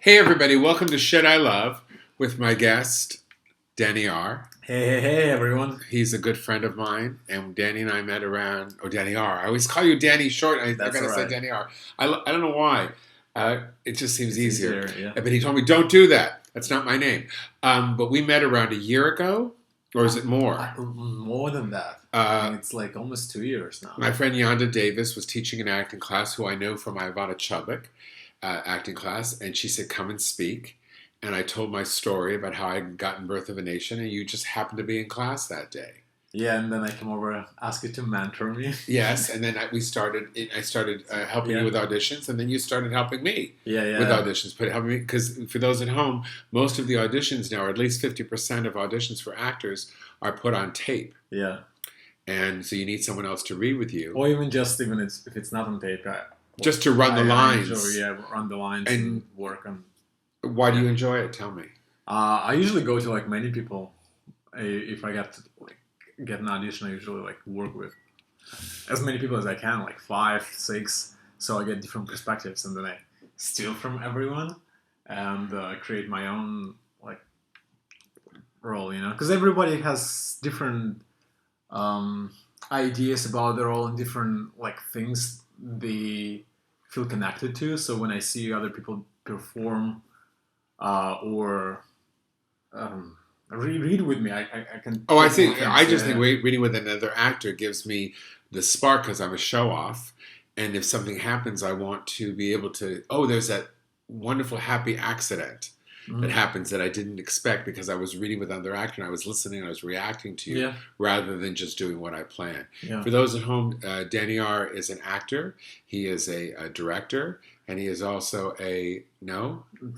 Hey everybody, welcome to Shit I Love with my guest, Daniyar. Hey everyone. He's a good friend of mine, and Danny and I met around, Daniyar. I always call you Danny short, I gotta say Daniyar. I don't know why. It just seems easier. Yeah. But he told me, don't do that. That's not my name. But we met around a year ago, or is it more? More than that. It's like almost 2 years now. My friend Yonda Davis was teaching an acting class, who I know from my Ivana Chubbuck acting class, and she said, come and speak. And I told my story about how I'd gotten Birth of a Nation, and you just happened to be in class that day. Yeah, and then I came over and asked you to mentor me. Yes, and then I started helping you with auditions, and then you started helping me with auditions. Helping me, because for those at home, most of the auditions now, or at least 50% of auditions for actors, are put on tape. Yeah. And so you need someone else to read with you. Or even if it's not on tape. Just to run the lines. Run the lines and work on. Why do you enjoy it? Tell me. I usually go to like many people. If I get to get an audition, I usually like work with as many people as I can, like 5, 6, so I get different perspectives, and then I steal from everyone and create my own like role, because everybody has different ideas about their role and different like things they feel connected to. So when I see other people perform or read with me, I can. Oh, I think reading with another actor gives me the spark, because I'm a show off, and if something happens, I want to be able to. Oh, there's that wonderful happy accident that happens that I didn't expect, because I was reading with another actor and I was listening and I was reacting to you rather than just doing what I planned. Yeah. For those at home, Daniyar is an actor. He is a director, and he is also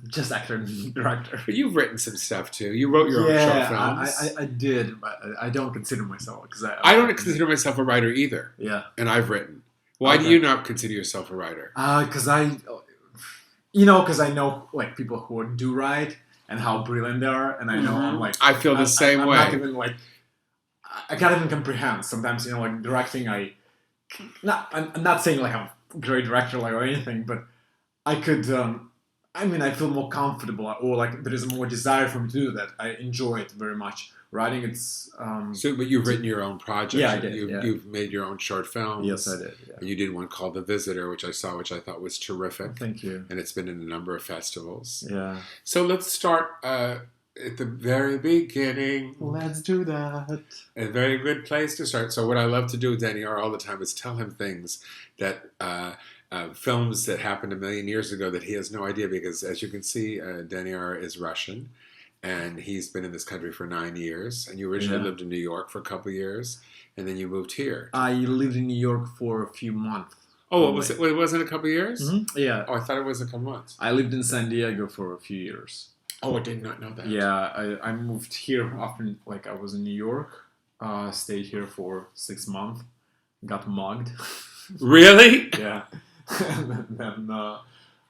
just actor and director. But you've written some stuff too. You wrote your own short films. I did, but I don't consider myself, because I don't consider myself a writer either. Yeah, and I've written. Why do you not consider yourself a writer? Because because I know like people who do write and how brilliant they are, and I know I'm like I feel the same way. I'm not even like I can't even comprehend sometimes. Like directing, I'm not saying like I'm a great director or anything, but I could. I feel more comfortable, or like there is more desire for me to do that. I enjoy it very much. Writing, it's. But you've written your own projects. Yeah, I did. You've made your own short films. Yes, I did. Yeah. And you did one called The Visitor, which I saw, which I thought was terrific. Thank you. And it's been in a number of festivals. Yeah. So let's start at the very beginning. Let's do that. A very good place to start. So what I love to do with Daniyar all the time is tell him things that. Films that happened a million years ago that he has no idea, because as you can see, Daniyar is Russian, and he's been in this country for 9 years, and you originally lived in New York for a couple of years, and then you moved here. I lived in New York for a few months. Oh, what was it? It wasn't a couple of years? Mm-hmm. Yeah. Oh, I thought it was a couple months. I lived in San Diego for a few years. Oh, I did not know that. Yeah, I moved here after, like, I was in New York, stayed here for 6 months, got mugged. Really? Yeah. and then and then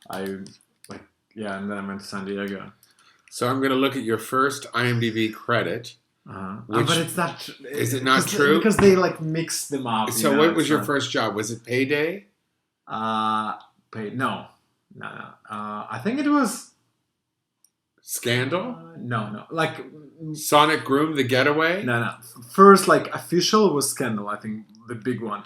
I went to San Diego. So I'm going to look at your first IMDb credit. But it's not. Is it not true? Because they like mix them up. So what was your first job? Was it Payday? No. I think it was Scandal. No. Like Sonic Groom, The Getaway. No. First, like official was Scandal. I think the big one.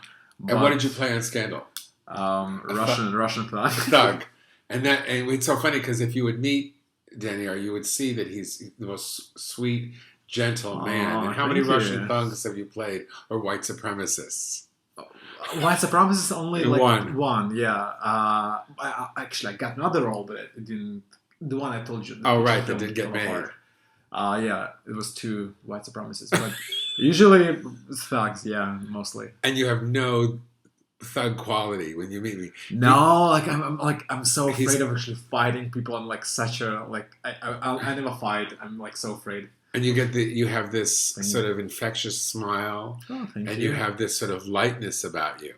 And what did you play on Scandal? Russian thug. Thug. And it's so funny, because if you would meet Daniyar, you would see that he's the most sweet, gentle man. And how many Russian thugs have you played, or white supremacists? White supremacists only like one. Yeah. I got another role, but it didn't. The one I told you. Oh right, that didn't get made. Yeah, it was 2 white supremacists, but usually thugs. Yeah, mostly. And you have no thug quality when you meet me. No, I'm so afraid of actually fighting people. I'm like such a I never fight. I'm like so afraid. And you have this sort of infectious smile, and you have this sort of lightness about you,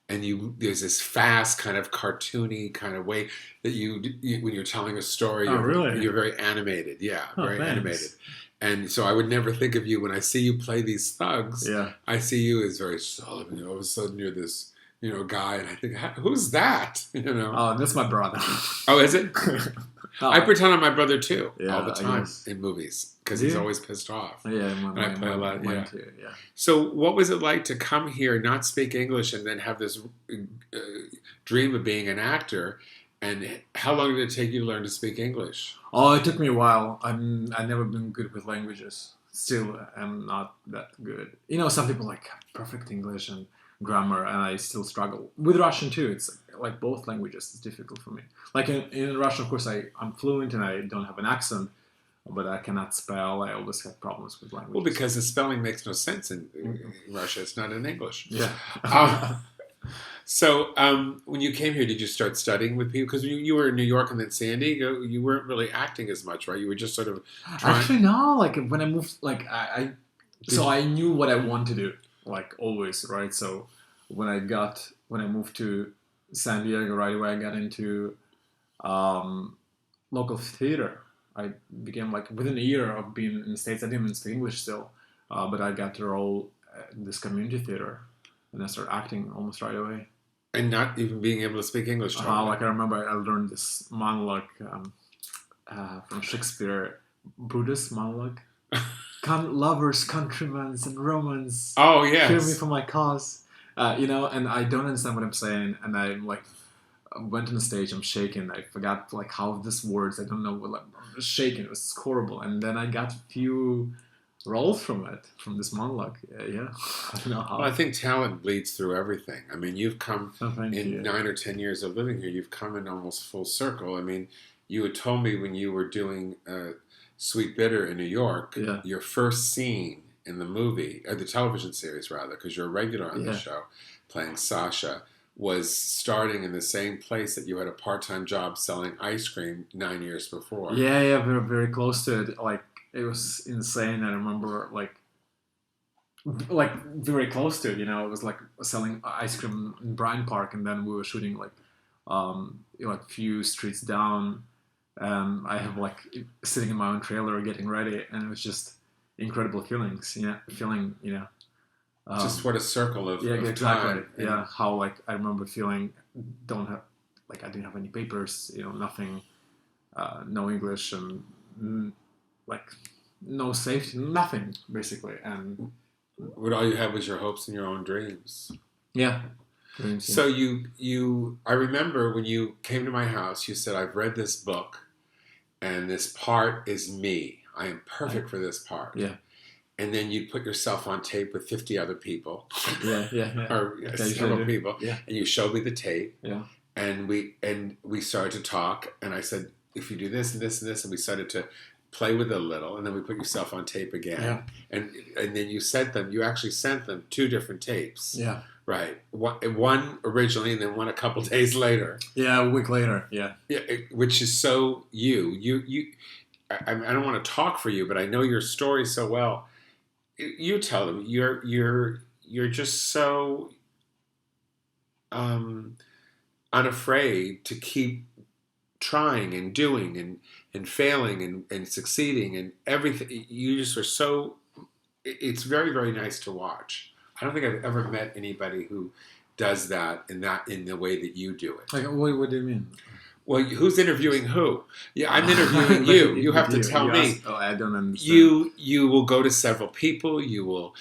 and there's this fast kind of cartoony kind of way that you when you're telling a story. You're very animated. Yeah, very animated. And so I would never think of you when I see you play these thugs. Yeah, I see you as very solemn. All of a sudden you're this guy, and I think, who's that? Oh, that's my brother. Oh, is it? No, I pretend I'm my brother too, Yeah, all the I time guess. in movies because Do he's you? always pissed off. Yeah, And I play a lot. mine Yeah. too, yeah. So, what was it like to come here, not speak English, and then have this dream of being an actor? And how long did it take you to learn to speak English? Oh, it took me a while. I've never been good with languages. Still, I'm not that good. You know, some people like have perfect English and grammar, and I still struggle with Russian too. It's like both languages. It's difficult for me. Like in Russian, of course, I'm fluent and I don't have an accent, but I cannot spell. I always have problems with languages. Well, because the spelling makes no sense in Russia. It's not in English. Yeah. So, when you came here, did you start studying with people? Because you were in New York and then San Diego, you weren't really acting as much, right? You were just sort of trying... Actually, no. Like, when I moved, like, I knew what I wanted to do, like, always, right? So, when I moved to San Diego, right away, I got into local theater. I became, like, within a year of being in the States, I didn't even speak English still, but I got the role at this community theater, and I started acting almost right away. And not even being able to speak English. Like I remember I learned this monologue from Shakespeare, Brutus monologue. Lovers, countrymen, and Romans. Oh, yes. Hear me for my cause. You know, and I don't understand what I'm saying. And I like went on the stage, I'm shaking. I forgot like how this words, I don't know what, like, I'm just shaking. It was horrible. And then I got a few roles from this monologue. Yeah. I don't know how. Well, I think talent bleeds through everything. I mean, you've come in 9 or 10 years of living here, you've come in almost full circle. I mean, you had told me when you were doing SWEETBITTER in New York, your first scene in the movie, or the television series rather, because you're a regular on the show, playing Sasha, was starting in the same place that you had a part-time job selling ice cream 9 years before. Yeah, very, very close to it. Like, it was insane. I remember, like very close to it. You know, it was like selling ice cream in Bryant Park, and then we were shooting like a few streets down. I have like sitting in my own trailer, getting ready, and it was just incredible feelings. Just what a circle of exactly. time. Yeah, how like I remember feeling I didn't have any papers. You know, nothing, no English and. Like no safety, nothing basically, and what all you had was your hopes and your own dreams. Yeah. So I remember when you came to my house, you said, "I've read this book, and this part is me. I am perfect for this part." Yeah. And then you put yourself on tape with 50 other people. Yeah. Or several people. Yeah. And you showed me the tape. Yeah. And we started to talk, and I said, "If you do this and this and this," and we started to play with it a little, and then we put yourself on tape again. Yeah. And then you actually sent them 2 different tapes. Yeah. Right. One originally, and then one a couple days later. Yeah, a week later. Yeah. Yeah, which is so you. I don't want to talk for you, but I know your story so well. You tell them you're just so unafraid to keep trying and doing and failing and succeeding and everything. You just are so... It's very, very nice to watch. I don't think I've ever met anybody who does that in the way that you do it. Like, what do you mean? Well, who's interviewing who? Yeah, I'm interviewing you. You have to tell me. I don't understand. You will go to several people. You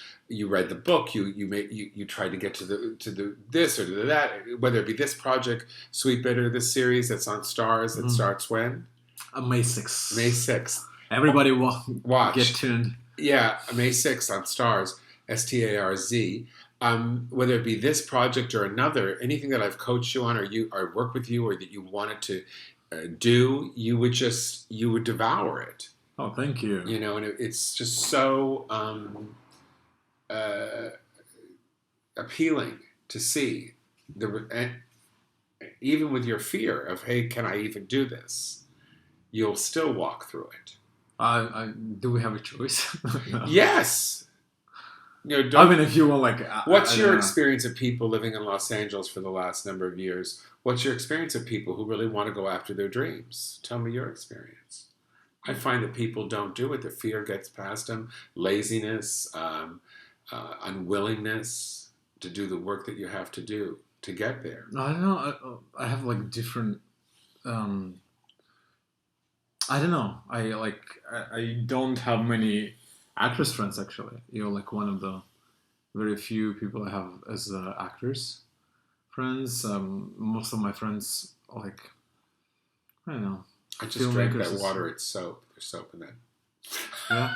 read the book. You try to get to the this or to that. Whether it be this project, SWEETBITTER, this series that's on STARZ that starts when? May 6th. May 6th. Everybody watch. Get tuned. Yeah, May 6th on STARZ. STARZ. Whether it be this project or another, anything that I've coached you on, or worked with you, or that you wanted to do, you would devour it. Oh, thank you. You know, and it's just so appealing to see even with your fear of, hey, can I even do this? You'll still walk through it. Do we have a choice? No. Yes. You know, I mean, if you want, like... What's your experience of people living in Los Angeles for the last number of years? What's your experience of people who really want to go after their dreams? Tell me your experience. I find that people don't do it. The fear gets past them. Laziness, unwillingness to do the work that you have to do to get there. I don't know. I have, like, different... I don't know. I don't have many actress friends actually. You're like one of the very few people I have as actors friends. Most of my friends like I don't know. I just drank that water. It's soap. There's soap in that. Yeah.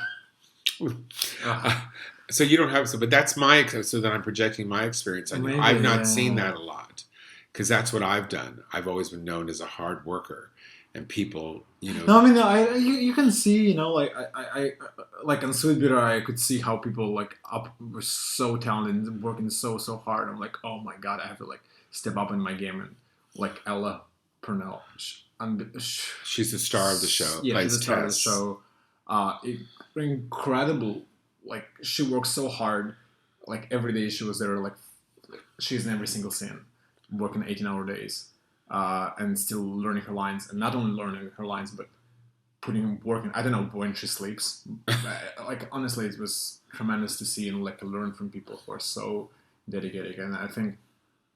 So you don't have so, but that's so that I'm projecting my experience on you. Maybe, I've not seen that a lot because that's what I've done. I've always been known as a hard worker, and people, No, I mean, you can see, like I like on SWEETBITTER, I could see how people like were so talented and working so hard. I'm like, oh my god, I have to like step up in my game and like Ella Purnell. She's the star of the show. Yeah, she's the star of the show. Incredible. Like she works so hard. Like every day she was there. Like she's in every single scene, working 18-hour days, and still learning her lines. And not only learning her lines, but working. I don't know when she sleeps. Like honestly, it was tremendous to see and like learn from people who are so dedicated. And I think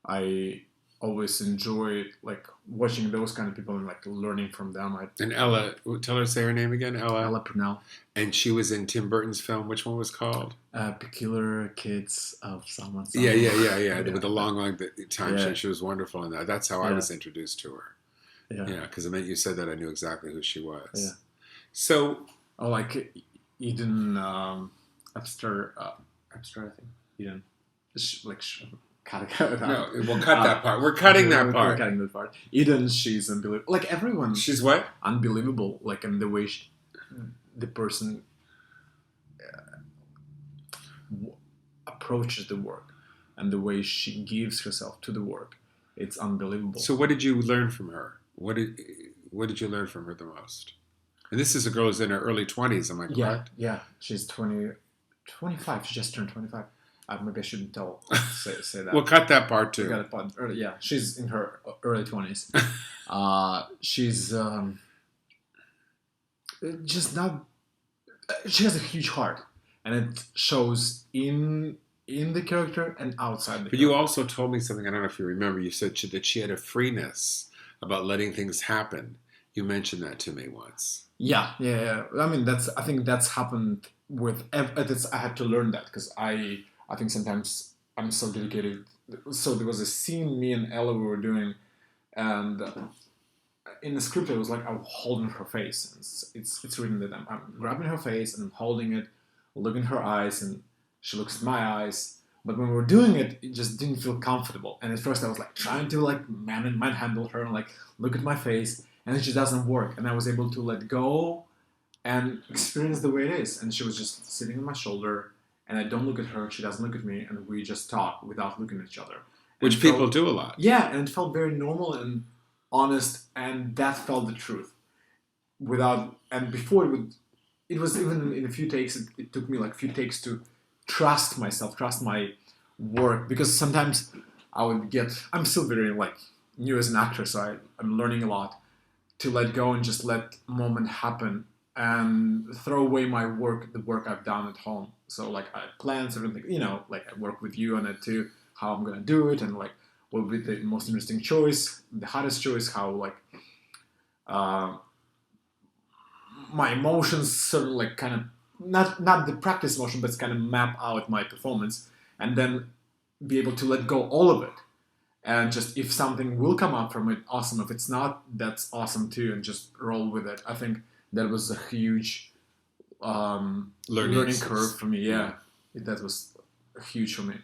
I always enjoyed like watching those kind of people and like learning from them. And Ella, tell her to say her name again. Ella Purnell. And she was in Tim Burton's film. Which one was called? Peculiar Kids of Someone. Yeah. With the long time. Yeah. She was wonderful in that. That's how I was introduced to her. Yeah, because the minute you said that, I knew exactly who she was. Yeah. So, like Eden Upstart, I think Eden, cut it out. No, we'll cut that part. We're cutting that part. We're cutting that part. Eden, she's unbelievable. Like everyone. She's what? Unbelievable. Like in the way the person approaches the work and the way she gives herself to the work. It's unbelievable. So what did you learn from her? What did you learn from her the most? And this is a girl who's in her early 20s, am I correct? Yeah. She's 25. She just turned 25. Maybe I shouldn't say that. We'll cut that part too. Yeah, she's in her early 20s. She's just not. She has a huge heart, and it shows in the character and outside the character. But you also told me something. I don't know if you remember. You said that she had a freeness about letting things happen. You mentioned that to me once. Yeah. I mean, I think that's happened with. I had to learn that because I think sometimes I'm so dedicated. So there was a scene me and Ella were doing, and in the script it was like I'm holding her face. And it's written that I'm grabbing her face and I'm holding it, looking in her eyes, and she looks at my eyes. But when we were doing it, it just didn't feel comfortable. And at first I was like trying to like manhandle her and like look at my face, and it just doesn't work. And I was able to let go and experience the way it is. And she was just sitting on my shoulder. And I don't look at her, she doesn't look at me, and we just talk without looking at each other. Which people do a lot. Yeah, and it felt very normal and honest, and that felt the truth. And before it was even in a few takes, it took me like a few takes to trust myself, trust my work, because sometimes I'm still very like new as an actor, so I'm learning a lot, to let go and just let a moment happen and throw away the work I've done at home. So like I plan certain things, like I work with you on it too, how I'm gonna do it, and like what would be the most interesting choice, the hardest choice, how like my emotions sort of like kind of not the practice motion, but kind of map out my performance, and then be able to let go all of it. And just if something will come up from it, awesome. If it's not, that's awesome too, and just roll with it. I think that was a huge learning curve for me. Yeah, that was huge for me.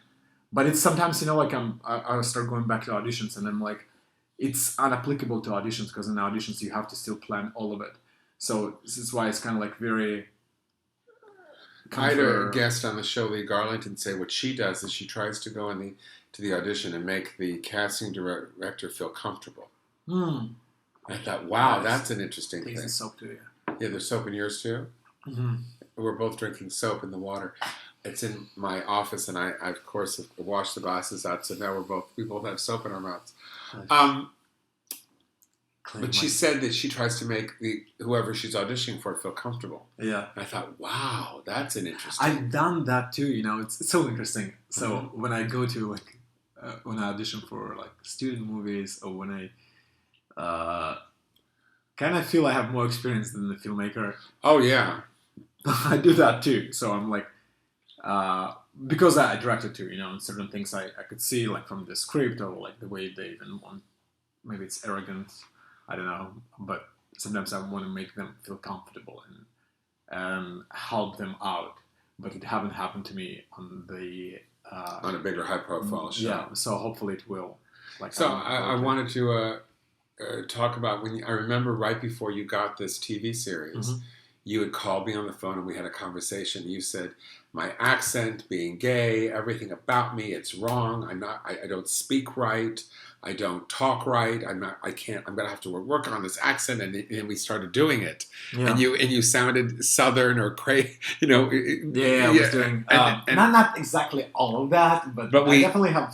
But it's sometimes, like I start going back to auditions, and I'm like, it's unapplicable to auditions, because in auditions you have to still plan all of it. So this is why it's kind of like very. I had a guest on the show, Lee Garland, and say what she does is she tries to go to the audition and make the casting director feel comfortable. I thought, wow, that's an interesting thing. Soap too, yeah, there's soap in yours too? Mm-hmm. We're both drinking soap in the water. It's in my office, and I of course, have washed the glasses out, so now we both have soap in our mouths. But she said that she tries to make whoever she's auditioning for feel comfortable. Yeah. And I thought, wow, that's an interesting. I've done that too, it's so interesting. So when I go to when I audition for like student movies, or when I kind of feel I have more experience than the filmmaker. Oh yeah, I do that too. So I'm like, because I directed too, and certain things I could see like from the script or like the way they even want. Maybe it's arrogant, I don't know, but sometimes I want to make them feel comfortable and help them out. But it haven't happened to me on the on a bigger, high-profile show. Yeah, so hopefully it will. So I wanted to talk about I remember right before you got this TV series, you had called me on the phone and we had a conversation. You said, my accent, being gay, everything about me, it's wrong. I don't speak right. I don't talk right. I'm going to have to work on this accent. And we started doing it. Yeah. And you sounded Southern or crazy, Yeah, I was doing, not exactly all of that, but I definitely I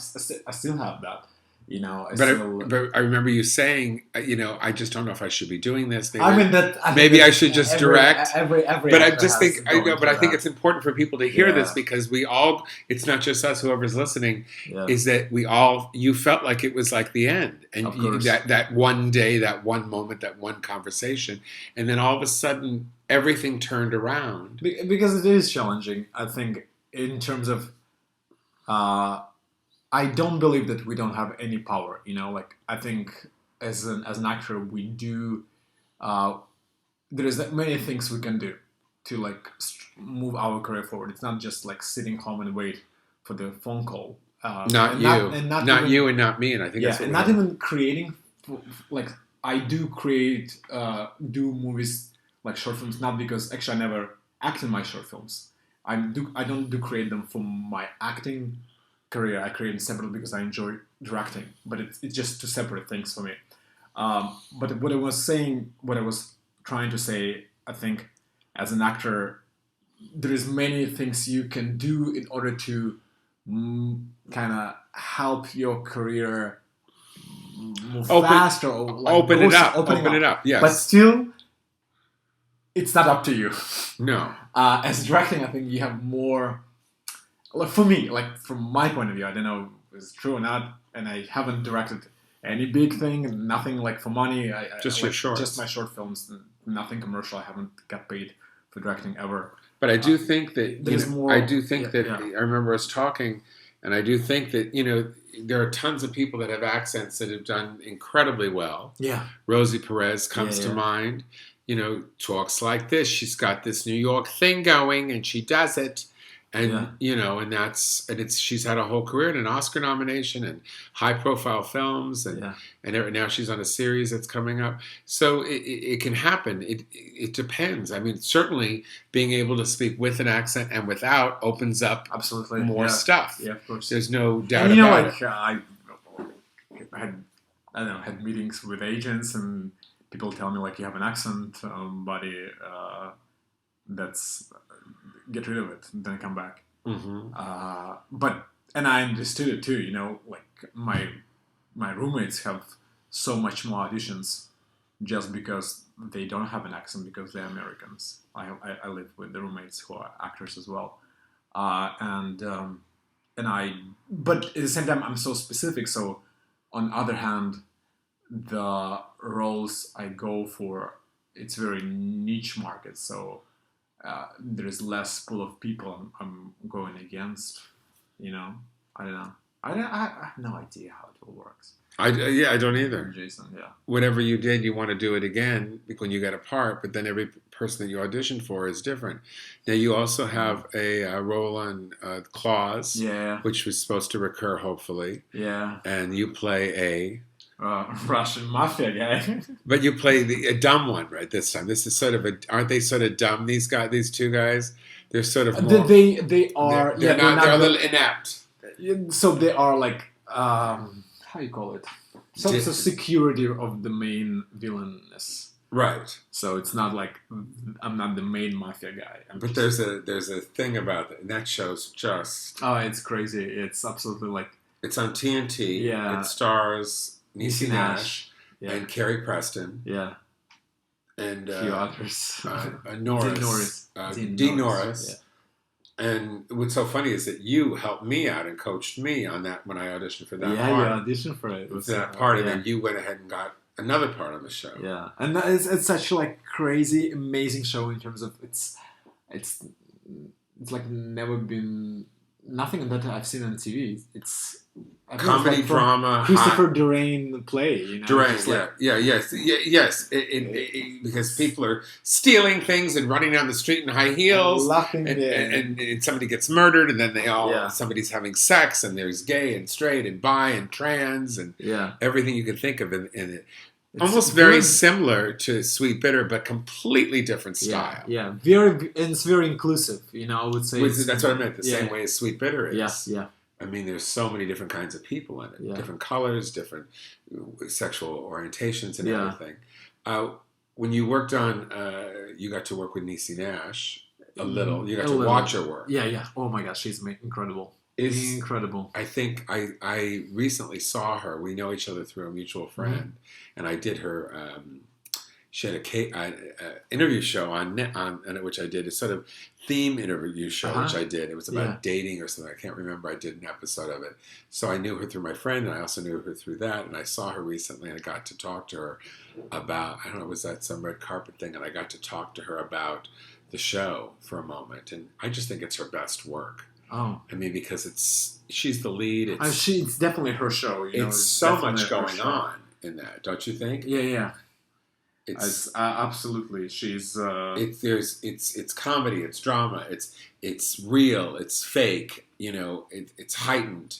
still have that. But I remember you saying, I just don't know if I should be doing this. Maybe I should just direct. Every but I just think I think it's important for people to hear this because it's not just us, whoever's listening, is that you felt like it was like the end, and that one day, that one moment, that one conversation, and then all of a sudden everything turned around. Because it is challenging, I think, in terms of. I don't believe that we don't have any power, I think as an actor we do, there is many things we can do to move our career forward. It's not just sitting home and wait for the phone call. Not you and not me, and I think that's what not even creating, I do create, do movies like short films, not because actually I never act in my short films. I don't create them for my acting career. I create them separately because I enjoy directing, but it's just two separate things for me. But what I was trying to say, I think as an actor, there is many things you can do in order to kind of help your career move faster or open it up. Yes, but still, it's not up to you. No. As directing, I think you have more. For me, from my point of view, I don't know if it's true or not, and I haven't directed any big thing, nothing for money. Just your shorts. Just my short films, nothing commercial. I haven't got paid for directing ever. But I do think that there's more. I do think that I remember us talking, and I do think that there are tons of people that have accents that have done incredibly well. Yeah, Rosie Perez comes to mind. Talks like this. She's got this New York thing going, and she does it. And she's had a whole career and an Oscar nomination and high profile films and now she's on a series that's coming up. So it can happen. It depends. I mean, certainly being able to speak with an accent and without opens up absolutely more stuff. Yeah, of course. There's no doubt about it. I had meetings with agents and people tell me you have an accent, buddy. That's. Get rid of it and then come back. And I understood it too. My roommates have so much more auditions just because they don't have an accent because they're Americans. I live with the roommates who are actors as well, but at the same time I'm so specific. So on the other hand, the roles I go for, it's very niche market. So. There is less pool of people I'm going against, I don't know. I have no idea how it all works. I don't either. Jason, whatever you did, you want to do it again when you get a part, but then every person that you audition for is different. Now you also have a role on Claws, which was supposed to recur, hopefully. Yeah. And you play a Russian Mafia guy. But you play a dumb one, right? This time, this is sort of aren't they sort of dumb? These two guys, they're sort of more, they are. They're a little inept. So they are how you call it? So it's a security of the main villainess. Right. So it's not I'm not the main mafia guy. But there's a thing about it, and that show's just. Oh, it's crazy! It's absolutely It's on TNT. Yeah. It stars Niecy Nash and Carrie Preston. Yeah. And a few others. Dean Norris. Yeah. And what's so funny is that you helped me out and coached me on that when I auditioned for that part. Yeah, you auditioned for it. It was that part, and then you went ahead and got another part of the show. Yeah, and it's such like crazy, amazing show in terms of it's like never been nothing that I've seen on TV. It's comedy, like drama, Christopher Durrain play. You know, Durrain, like, yes. Because people are stealing things and running down the street in high heels, laughing, and somebody gets murdered, and then somebody's having sex, and there's gay and straight and bi and trans and everything you can think of in it. It's almost very similar to Sweet Bitter, but completely different style. Yeah, and it's very inclusive. You know, I would say that's what I meant. The same way as Sweet Bitter is. Yeah. I mean, there's so many different kinds of people in it, different colors, different sexual orientations, and everything. When you worked on, you got to work with Niecy Nash a little. You got to watch her work. Yeah. Oh my gosh, she's incredible. Incredible. I think I recently saw her. We know each other through a mutual friend, and I did her. She had an interview show on which I did, a sort of theme interview show, which I did. It was about dating or something. I can't remember. I did an episode of it. So I knew her through my friend, and I also knew her through that. And I saw her recently, and I got to talk to her about, I don't know, was that some red carpet thing? And I got to talk to her about the show for a moment. And I just think it's her best work. Oh, I mean, because she's the lead. It's definitely her show. It's so much going on in that, don't you think? Yeah. It's absolutely. She's. It's comedy. It's drama. It's real. It's fake. You know, it's heightened,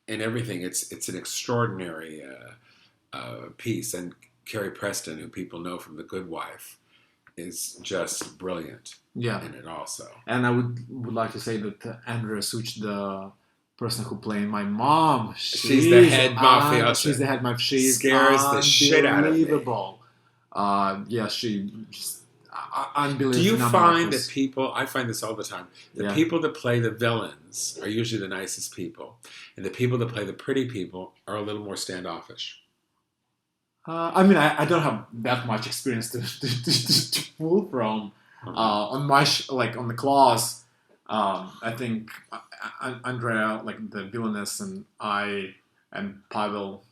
and everything. It's an extraordinary piece. And Carrie Preston, who people know from The Good Wife, is just brilliant. Yeah, in it also. And I would like to say that Andrea Such, the person who played my mom, she's the head mafiosa. She's the head mafiosa. She scares the shit out of me. Unbelievable. She unbelievable. Do you find that people? I find this all the time. The people that play the villains are usually the nicest people, and the people that play the pretty people are a little more standoffish. I mean, I don't have that much experience to pull from. On my on the claws, I think Andrea, like the villainess, and I and Pavel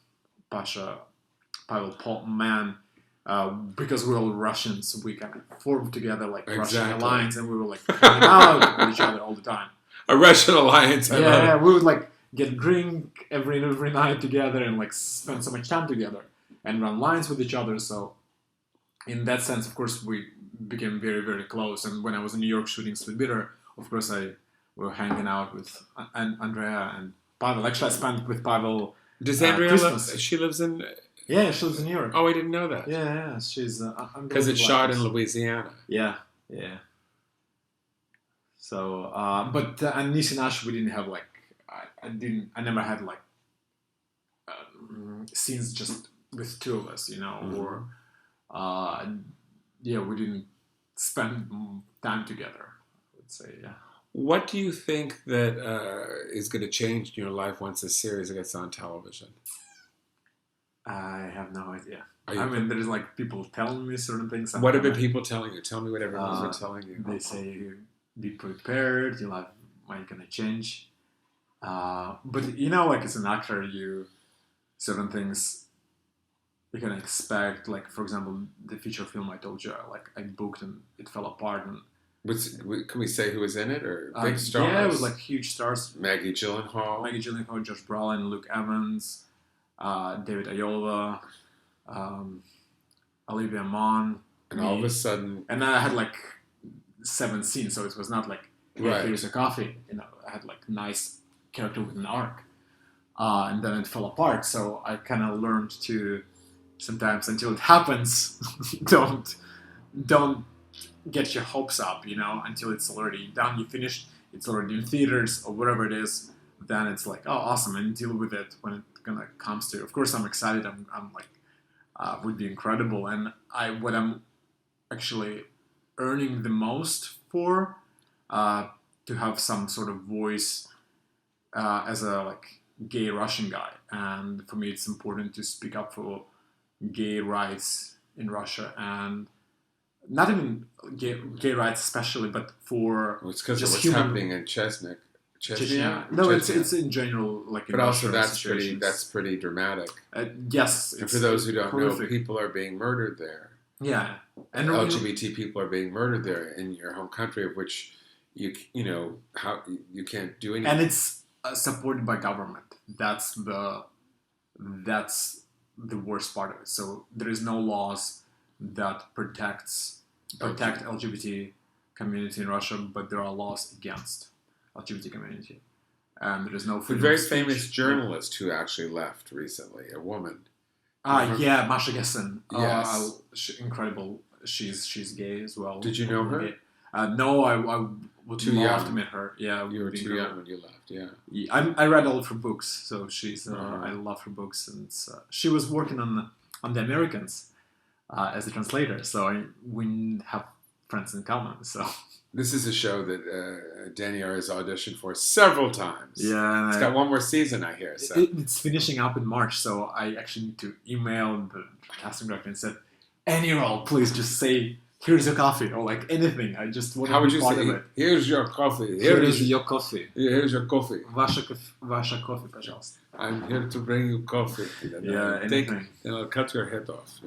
Man, because we're all Russians, we kind of formed together like Russian alliance, and we were like hanging out with each other all the time. A Russian alliance. Yeah, we would like get drink every night together and like spend so much time together and run lines with each other. So in that sense, of course, we became very, very close. And when I was in New York shooting Sweet Bitter, of course, we were hanging out with Andrea and Pavel. Actually, I spent with Pavel. Does Andrea live? She lives in. Yeah, she lives in New York. Oh, I didn't know that. Yeah, she's because it's shot in Louisiana. Yeah. So, but and Niecy Nash, we didn't have like I never had like scenes just with two of us, you know, or we didn't spend time together, I would say, yeah. What do you think that is going to change in your life once this series gets on television? I have no idea. I mean, there's like people telling me certain things. What have been people telling you? Tell me what everyone's been telling you. They say, be prepared, your life might going to change. But, you know, like as an actor, certain things you can expect, like, for example, the feature film I told you, like, I booked and it fell apart. And can we say who was in it, or big stars? Yeah, it was, like, huge stars. Maggie Gyllenhaal, Josh Brolin, Luke Evans, David Ayola, Olivia Munn. And all of a sudden... And then I had, like, 7 scenes, so it was not like, hey, here's a coffee. You know, I had, like, nice character with an arc. And then it fell apart, so I kind of learned to... Sometimes until it happens, don't get your hopes up, you know, until it's already done, you finished, it's already in theaters or whatever it is, then it's like, oh, awesome, and deal with it when it gonna comes to. Of course, I'm excited. I'm like, would be incredible, and what I'm actually earning the most for to have some sort of voice as a like gay Russian guy, and for me, it's important to speak up for gay rights in Russia, and not even gay rights especially, but for it's because of what's happening in Chechnya. Chechnya. No, it's in general like. But also that's pretty dramatic. Yes. And for those who don't know, people are being murdered there. Yeah, and LGBT people are being murdered there in your home country, of which you can't do anything. And it's supported by government. That's the worst part of it. So there is no laws that protect LGBT community in Russia, but there are laws against LGBT community, and there is no freedom. A very famous journalist who actually left recently, a woman. Yeah, Masha Gessen. Yes. Incredible. She's gay as well. Did you know her? No, I would love to meet her. Yeah, you were too young when you left. Yeah. I read all of her books, so she's. I love her books, and she was working on the Americans as a translator. So we have friends in common. So. This is a show that Daniyar has auditioned for several times. Yeah. It's got one more season, I hear. So. It's finishing up in March, so I actually need to email the casting director and said, any role, please just say, here's your coffee, or like anything. I just want to be part of it. Here's your coffee. Here is your coffee. Here's your coffee. Ваша кофе, пожалуйста. I'm here to bring you coffee. Yeah, anything. And I'll cut your head off,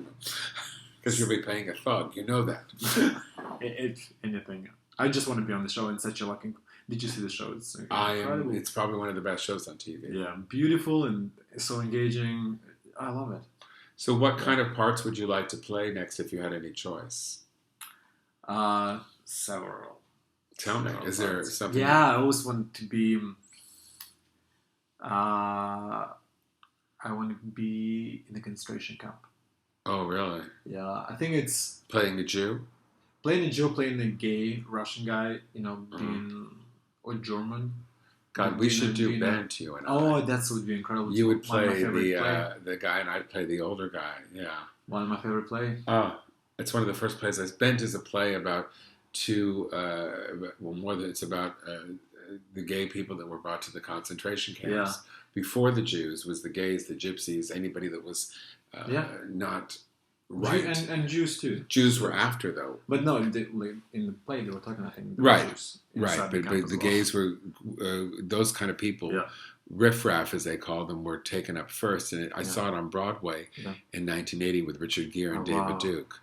because you'll be playing a thug. You know that. Anything. I just want to be on the show in such a lucky. Did you see the show? It's incredible. It's probably one of the best shows on TV. Yeah, beautiful and so engaging. I love it. So, what kind of parts would you like to play next if you had any choice? Several. Tell me. Is there something? Yeah, I always want to be. I want to be in a concentration camp. Oh, really? Yeah, I think it's playing a Jew. Playing a Jew, playing a gay Russian guy, being or German. God, we should do band to you and I. Oh, that would be incredible. You would play the guy, and I'd play the older guy. Yeah. One of my favorite plays. Oh, it's one of the first plays. Bent is a play about it's about the gay people that were brought to the concentration camps. Yeah. Before the Jews was the gays, the gypsies, anybody that was not right. And Jews too. Jews were after though. But no, in the play they were talking, I think, Jews. Right, but the gays were those kind of people. Yeah. Riffraff, as they call them, were taken up first, and I saw it on Broadway in 1980 with Richard Gere and David Duke.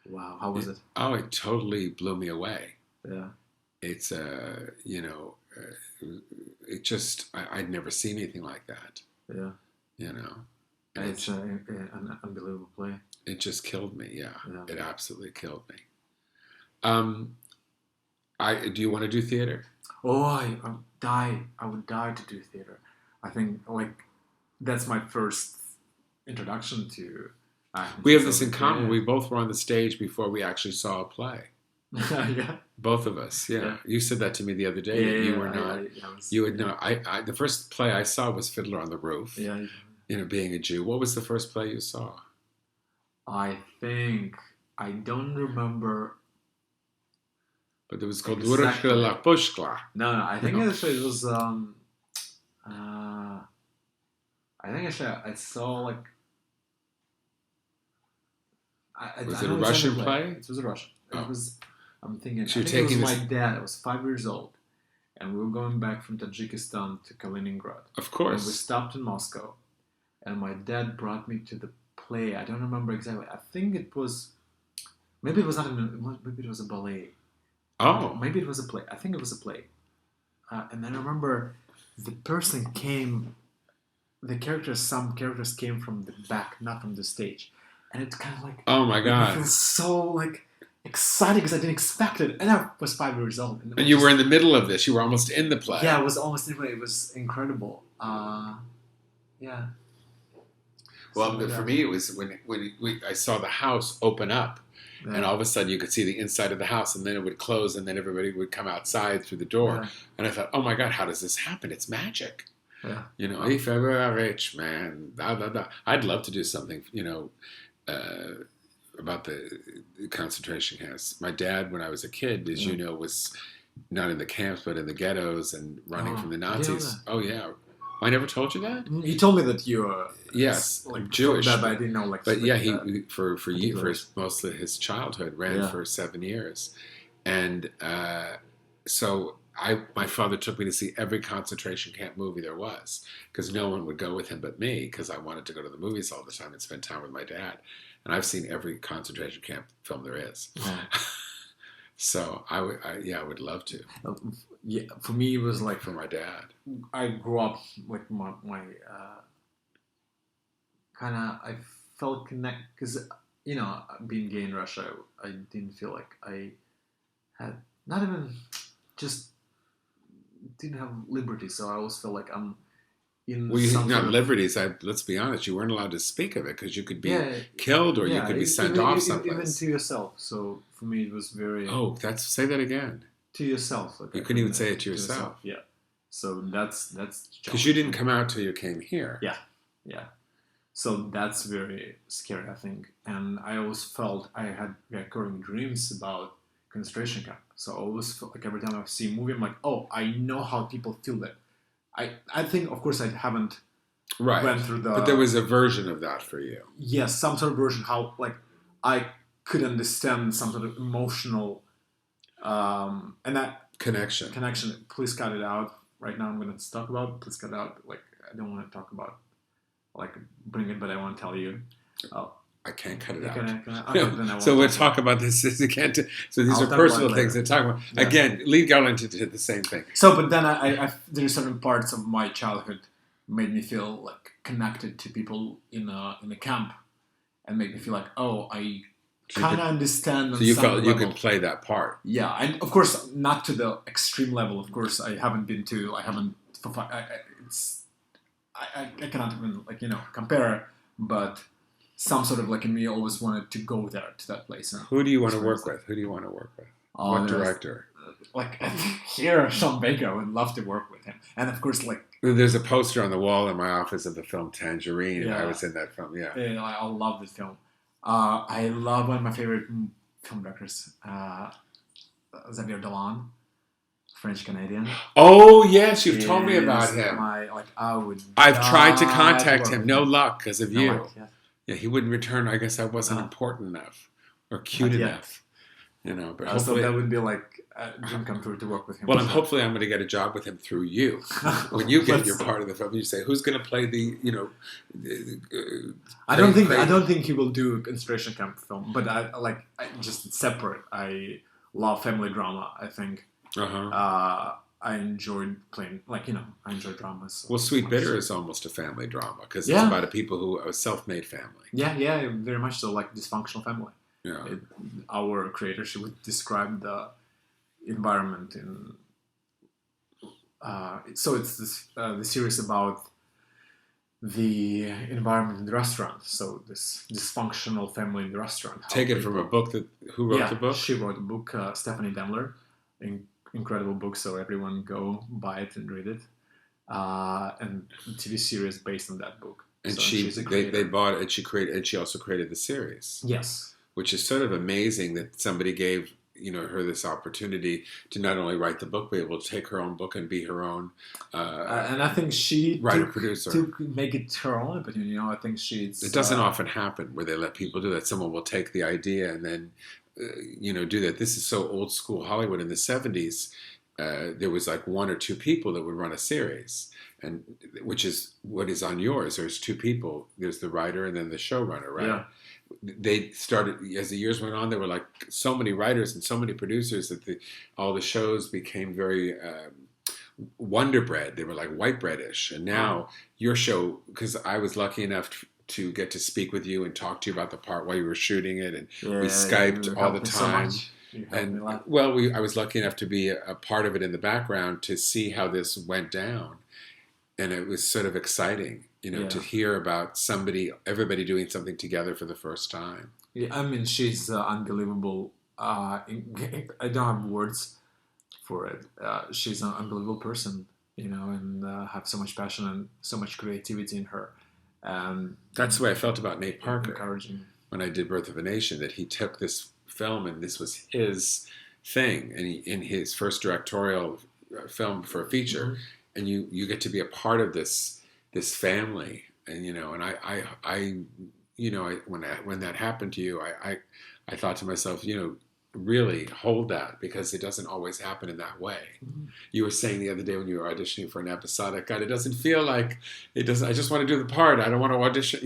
Wow, how was it? Oh, it totally blew me away. Yeah, it's it just I'd never seen anything like that. Yeah, and it's an unbelievable play. It just killed me. Yeah, it absolutely killed me. Do you want to do theater? Oh, I would die to do theater. I think that's my first introduction to. We have this in common. We both were on the stage before we actually saw a play. Yeah. Both of us. Yeah. You said that to me the other day. Yeah, you were not. You would not. The first play I saw was Fiddler on the Roof. Yeah. Being a Jew. What was the first play you saw? I think I don't remember. But it was called Exactly. La Pushkla. No, I think actually it was. I think actually I saw Was it a Russian play? It was a Russian. Oh. It was. I'm thinking. So I think it was my dad. I was 5 years old, and we were going back from Tajikistan to Kaliningrad. Of course. And we stopped in Moscow, and my dad brought me to the play. I don't remember exactly. I think it was. Maybe it was not. Maybe it was a ballet. Oh. Maybe it was a play. I think it was a play. And then I remember the person came. Some characters came from the back, not from the stage. And it's kind of like, oh my God, it feels so exciting because I didn't expect it, and I was 5 years old. And you were in the middle of this. You were almost in the play. Yeah, I was almost in the play. It was incredible. Yeah. Well, for me, it was when I saw the house open up, and all of a sudden you could see the inside of the house, and then it would close, and then everybody would come outside through the door, and I thought, oh my God, how does this happen? It's magic. Yeah. If I were a rich man, I'd love to do something, about the concentration camps. My dad, when I was a kid, as you know, was not in the camps, but in the ghettos and running from the Nazis. Oh, yeah. I never told you that? He told me that you were Jewish. But I didn't know But yeah, he for most of his childhood ran for 7 years. And so my father took me to see every concentration camp movie there was because no one would go with him but me because I wanted to go to the movies all the time and spend time with my dad. And I've seen every concentration camp film there is. Oh. So I would love to. Yeah, for me it was like for my dad. I grew up with my kind of I felt connected because being gay in Russia, I didn't feel like I had not even just didn't have liberty. So I always felt like I'm in. Well, not liberties. Let's be honest. You weren't allowed to speak of it because you could be killed or you could be sent off someplace. Even to yourself. So for me, it was very. Oh, say that again. To yourself. Like you couldn't even say it to yourself. Yeah. So that's because you didn't come out till you came here. Yeah. So that's very scary, I think. And I always felt I had recurring dreams about concentration camp. So I always felt like every time I see a movie, I'm like, oh, I know how people feel that. I think, of course, I haven't went through the... But there was a version of that for you. Yes, some sort of version, how, like, I could understand some sort of emotional... and that... Connection. Please cut it out. Right now I'm going to talk about it. Please cut it out. Like, I don't want to talk about, like, bring it, but I want to tell you. I can't cut it out. Okay, so we'll talk about this again. So these are personal things that talk about. Yeah. Again, Lead Garland did the same thing. So, but then there's certain parts of my childhood made me feel like connected to people in a camp, and made me feel like, oh, I kind of understand. So you felt you could play that part. Yeah, and of course not to the extreme level. Of course, I haven't been to. I haven't. I cannot even compare, but. Some sort of like in me always wanted to go there to that place. Who do you want to work with? What director? Like here, Sean Baker. I would love to work with him. And of course, like there's a poster on the wall in my office of the film Tangerine. And I was in that film. Yeah, I love this film. I love one of my favorite film directors, Xavier Dolan, French Canadian. Oh yes, you've told me about him. I've tried to contact him. No luck because of you. Luck, yeah. Yeah, he wouldn't return. I guess I wasn't important enough or cute enough. But hopefully that would be like a dream come true to work with him. Well, hopefully I'm going to get a job with him through you. When you get your part of the film, you say, "Who's going to play the?" I don't think he will do a concentration camp film, but I just separate. I love family drama. I think. I enjoyed playing, I enjoy dramas. Well, SWEETBITTER is almost a family drama because it's about a people who are a self-made family. Yeah, very much so, like dysfunctional family. Yeah. Our creator, she would describe the environment in... so it's the series about the environment in the restaurant. So this dysfunctional family in the restaurant. Take it from a book who wrote the book? She wrote the book, Stephanie Danler. Incredible book, so everyone go buy it and read it. And the TV series based on that book. And so they bought it, and she also created the series. Yes. Which is sort of amazing that somebody gave her this opportunity to not only write the book, but be able to take her own book and be her own and I think she writer-producer. To make it her own opinion, I think she's... It doesn't often happen where they let people do that. Someone will take the idea and then do that. This is so old school Hollywood. In the 70s, there was like one or two people that would run a series, and which is what is on yours. There's two people. There's the writer and then the showrunner, right? Yeah. They started, as the years went on, there were like so many writers and so many producers that all the shows became very Wonder Bread. They were like white breadish. And now your show, because I was lucky enough to get to speak with you and talk to you about the part while you were shooting it, and we Skyped all the time. And I was lucky enough to be a part of it in the background to see how this went down, and it was sort of exciting, to hear about everybody doing something together for the first time. Yeah, I mean, she's unbelievable. I don't have words for it. She's an unbelievable person, and have so much passion and so much creativity in her. That's the way I felt about Nate Parker. Encouraging. When I did Birth of a Nation, that he took this film and this was his thing, and in his first directorial film for a feature, and you get to be a part of this family, and when that happened to you, I thought to myself, really hold that because it doesn't always happen in that way. Mm-hmm. You were saying the other day when you were auditioning for an episodic, God, it doesn't feel like it doesn't. I just want to do the part. I don't want to audition.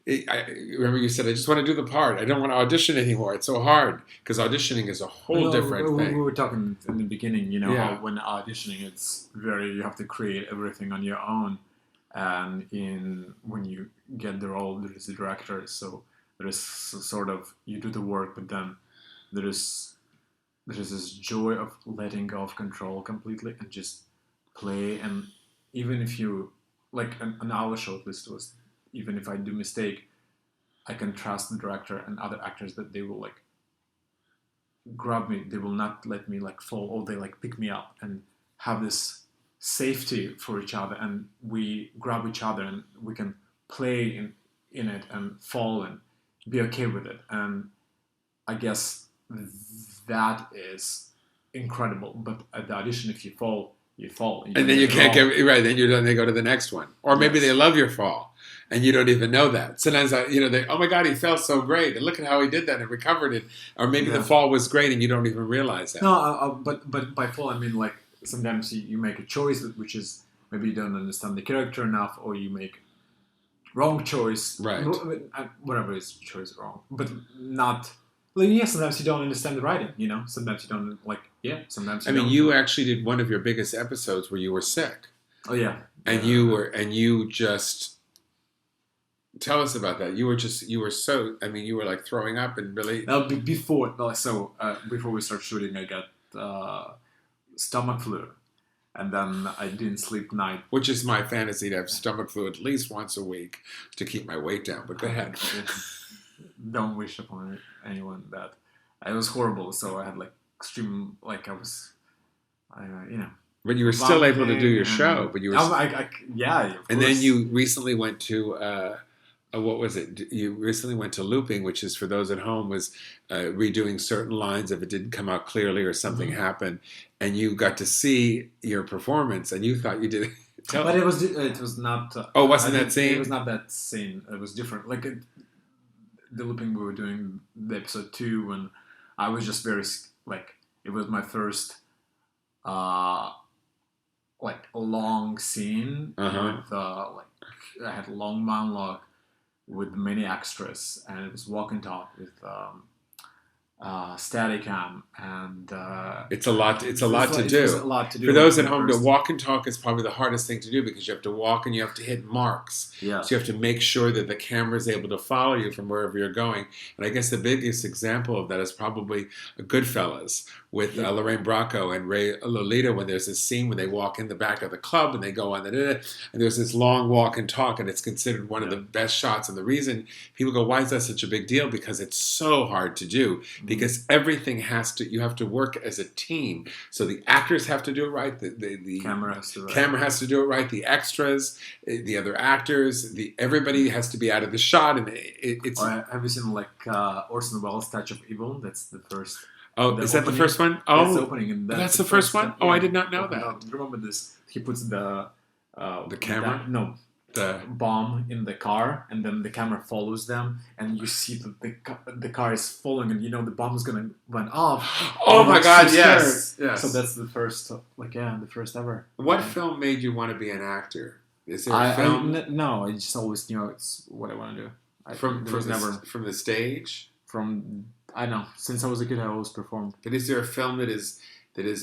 I remember you said, I just want to do the part. I don't want to audition anymore. It's so hard because auditioning is a whole different thing. We were talking in the beginning, Yeah. how when auditioning, it's you have to create everything on your own. And when you get the role, there is a director. So there is sort of, you do the work, but then there is this joy of letting go of control completely and just play. And even if you, like an hour shortlist was, even if I do mistake, I can trust the director and other actors that they will like grab me. They will not let me like fall, or they like pick me up and have this safety for each other. And we grab each other and we can play in it and fall and be okay with it. And I guess that is incredible. But at the audition, if you fall, you fall. And then you can't get right. Then you're done. They go to the next one, or maybe they love your fall, and you don't even know that. Sometimes they, oh my God, he fell so great, and look at how he did that and recovered it. Or maybe the fall was great, and you don't even realize that. No, but by fall I mean like sometimes you make a choice which is maybe you don't understand the character enough, or you make wrong choice. Right. Whatever is choice wrong, but not. Like, yeah, sometimes you don't understand the writing. Sometimes you don't like. Yeah, sometimes. You actually did one of your biggest episodes where you were sick. Oh yeah. And you just tell us about that. You were like throwing up and really. Before we start shooting, I got stomach flu, and then I didn't sleep night. Which is my fantasy, to have stomach flu at least once a week to keep my weight down. But go ahead. Don't wish upon anyone that. It was horrible. So I had like extreme, like I was, But you were still able to do your show. But you were. Yeah. Of and course. then you recently went to. What was it? You recently went to looping, which is, for those at home, was redoing certain lines if it didn't come out clearly or something happened, and you got to see your performance, and you thought you did it. But it was not. Wasn't that scene? It was not that scene. It was different. Like the looping we were doing, the episode 2, when I was just very like, it was my first like long scene with like I had a long monologue with many extras, and it was walk and talk with Steadicam, and it's a lot. It's a lot to do. It was a lot to do. For those at home, to walk and talk is probably the hardest thing to do, because you have to walk and you have to hit marks. Yeah. So you have to make sure that the camera is able to follow you from wherever you're going. And I guess the biggest example of that is probably Goodfellas with Lorraine Bracco and Ray Lolita, when there's this scene when they walk in the back of the club and they go on and there's this long walk and talk, and it's considered one of the best shots. And the reason people go, why is that such a big deal? Because it's so hard to do. Because everything you have to work as a team. So the actors have to do it right. The camera has to do it right. The extras, the other actors, everybody has to be out of the shot. And it's. Have you seen like Orson Welles' Touch of Evil? That's the first. Oh, is that the first one? Oh, that's the opening, and that's the first one. Oh, I did not know that. Remember this? He puts the camera. The bomb in the car, and then the camera follows them, and you see that the car is falling, and the bomb is gonna run off. Oh my God! Yes. So that's the first, the first ever. What film made you want to be an actor? Is there a film? No, I just always knew it's what I want to do. From the stage. I know, since I was a kid, I always performed. But is there a film that has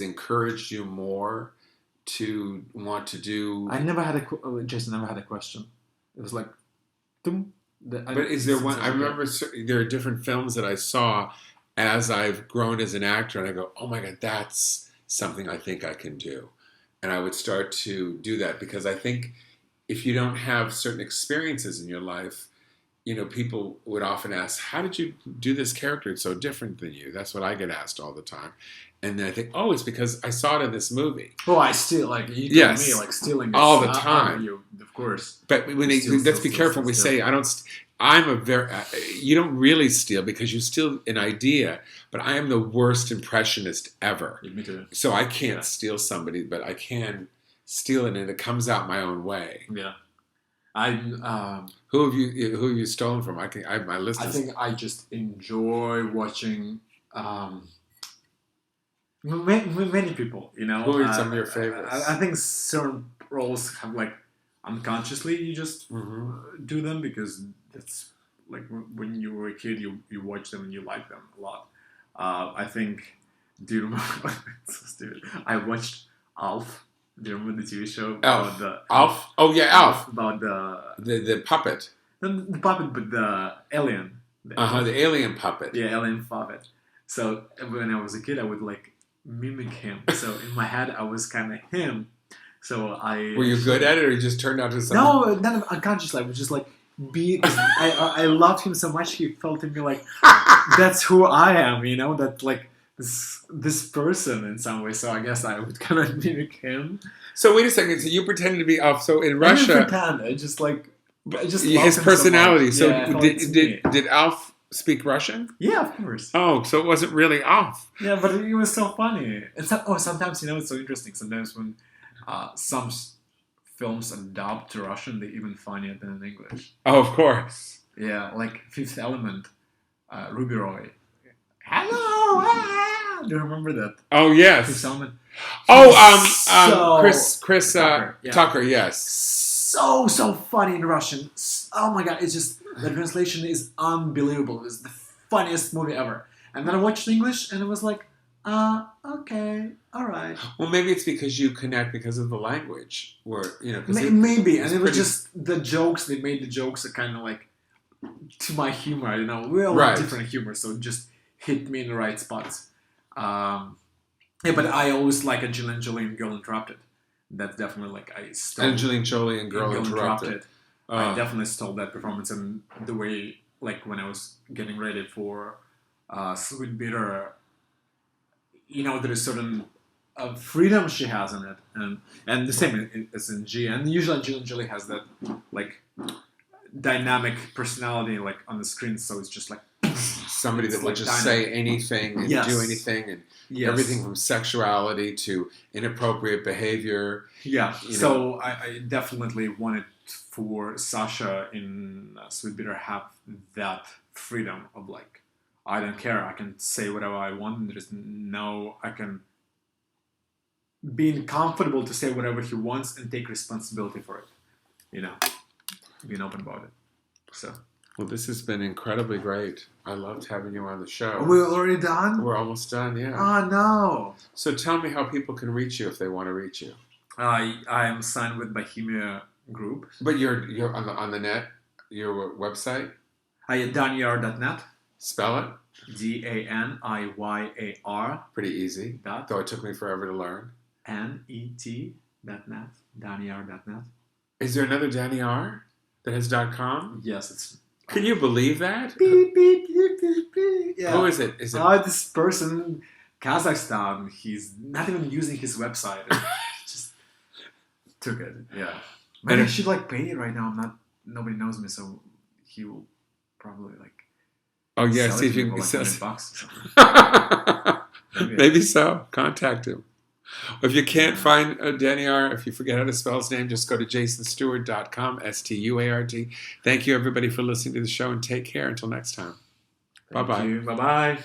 encouraged you more to want to do? I never had Jason never had a question. It was like, boom. But is there one? I remember there are different films that I saw as I've grown as an actor, and I go, oh my God, that's something I think I can do. And I would start to do that, because I think if you don't have certain experiences in your life, people would often ask, how did you do this character? It's so different than you. That's what I get asked all the time. And then I think, it's because I saw it in this movie. Oh, I steal, you told me, stealing all the time. You, of course. But let's be careful when we say, you don't really steal, because you steal an idea, but I am the worst impressionist ever. Me too. So I can't steal somebody, but I can steal it, and it comes out my own way. Yeah. Who have you stolen from? I have my list. I think I just enjoy watching many people, you know. Who are some of your favorites? I think certain roles have like unconsciously you just do them because it's like when you were a kid, you watch them and you like them a lot. I think. Do you remember? It's so stupid. I watched Alf. Do you remember the TV show? Alf. Alf? Oh yeah, Alf. About the puppet. The puppet, but the alien. The alien puppet. Yeah, alien puppet. So when I was a kid, I would like mimic him. So in my head, I was kind of him. So I. Were you good at it, or you just turned out to something? No, not unconsciously. I was just like be. I loved him so much. He felt to me like that's who I am. You know that like. This person in some way, so I guess I would kind of mimic him. So wait a second. So you pretended to be Alf. So in Russia, I didn't pretend. I just his personality. So, yeah, did Alf speak Russian? Yeah, of course. Oh, so it wasn't really Alf. Yeah, but it was so funny. And sometimes it's so interesting. Sometimes when some films adapt to Russian, they're even funnier than in English. Oh, of course. Yeah, like Fifth Element, Ruby Roy. Hello. Do you remember that? Oh yes. Fifth Element. Chris Tucker. Yes. So funny in Russian. Oh my god! It's just the translation is unbelievable. It's the funniest movie ever. And then I watched English, and it was like, okay, all right. Well, maybe it's because you connect because of the language, or maybe. And it was just the jokes. They made the jokes are kind of like to my humor. You know, we all have different humor, so it just hit me in the right spots. Yeah, but I always like Angelina Jolie and Girl Interrupted. That's definitely like I stole Angelina Jolie and Girl Interrupted. I definitely stole that performance and the way, like when I was getting ready for SWEETBITTER, you know, there is certain freedom she has in it, and the same as in G. And usually Angelina Jolie has that like dynamic personality like on the screen, so it's just like. Somebody that will just say anything and do anything and everything from sexuality to inappropriate behavior. Yeah. So I definitely wanted for Sasha in SWEETBITTER have that freedom of like, I don't care. I can say whatever I want. There's I can be comfortable to say whatever he wants and take responsibility for it. You know, being open about it. So. Well, this has been incredibly great. I loved having you on the show. Are we already done? We're almost done, yeah. Oh, no. So tell me how people can reach you if they want to reach you. I am signed with Bohemia Group. But you're on the net, your website? Daniyar.net. Spell it? Daniyar. Pretty easy. Though it took me forever to learn. net. Daniyar.net. Is there another Daniyar that has .com? Yes, it's... Can you believe that? Beep, beep, beep, beep, beep. Yeah. Who is it? Is it? This person, Kazakhstan. He's not even using his website. Just took it. Yeah. Maybe I should like pay it right now. Nobody knows me, so he will probably like. Oh yeah, see if you can sell $100. Maybe so. Contact him. If you can't find Daniyar, if you forget how to spell his name, just go to jasonstuart.com, Stuart. Thank you, everybody, for listening to the show, and take care until next time. Bye-bye. Bye-bye.